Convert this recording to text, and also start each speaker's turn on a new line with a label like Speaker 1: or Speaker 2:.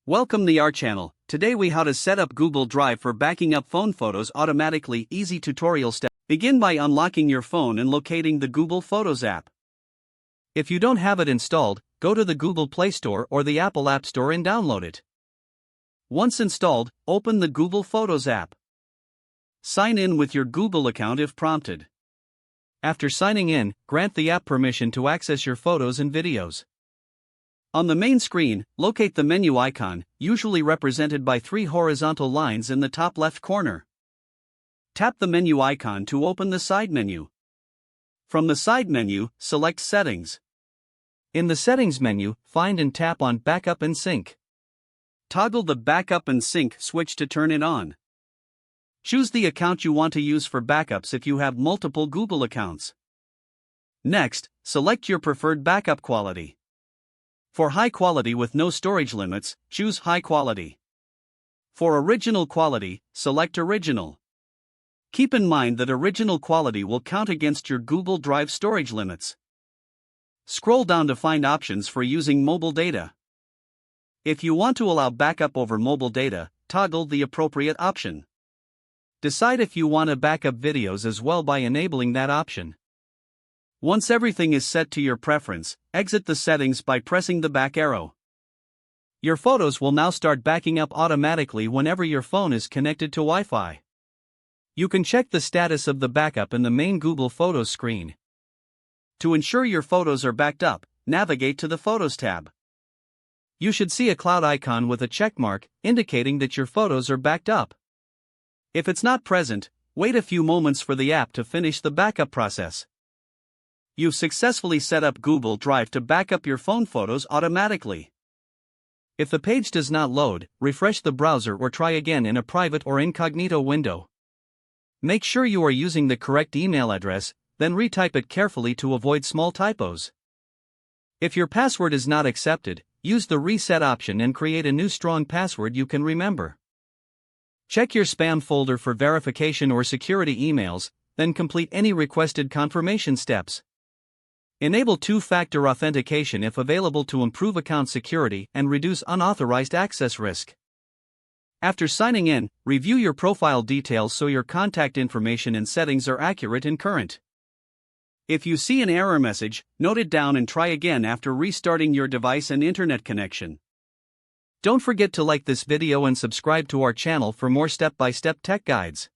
Speaker 1: Welcome to our channel. Today we how to set up Google Drive for backing up phone photos automatically. Easy tutorial step. Begin by unlocking your phone and locating the Google Photos app. If you don't have it installed, go to the Google Play Store or the Apple App Store and download it. Once installed, open the Google Photos app. Sign in with your Google account if prompted. After signing in, grant the app permission to access your photos and videos. On the main screen, locate the menu icon, usually represented by three horizontal lines in the top left corner. Tap the menu icon to open the side menu. From the side menu, select Settings. In the Settings menu, find and tap on Backup and Sync. Toggle the Backup and Sync switch to turn it on. Choose the account you want to use for backups if you have multiple Google accounts. Next, select your preferred backup quality. For high quality with no storage limits, choose High Quality. For original quality, select Original. Keep in mind that original quality will count against your Google Drive storage limits. Scroll down to find options for using mobile data. If you want to allow backup over mobile data, toggle the appropriate option. Decide if you want to backup videos as well by enabling that option. Once everything is set to your preference, exit the settings by pressing the back arrow. Your photos will now start backing up automatically whenever your phone is connected to Wi-Fi. You can check the status of the backup in the main Google Photos screen. To ensure your photos are backed up, navigate to the Photos tab. You should see a cloud icon with a check mark indicating that your photos are backed up. If it's not present, wait a few moments for the app to finish the backup process. You've successfully set up Google Drive to back up your phone photos automatically. If the page does not load, refresh the browser or try again in a private or incognito window. Make sure you are using the correct email address, then retype it carefully to avoid small typos. If your password is not accepted, use the reset option and create a new strong password you can remember. Check your spam folder for verification or security emails, then complete any requested confirmation steps. Enable two-factor authentication if available to improve account security and reduce unauthorized access risk. After signing in, review your profile details so your contact information and settings are accurate and current. If you see an error message, note it down and try again after restarting your device and internet connection. Don't forget to like this video and subscribe to our channel for more step-by-step tech guides.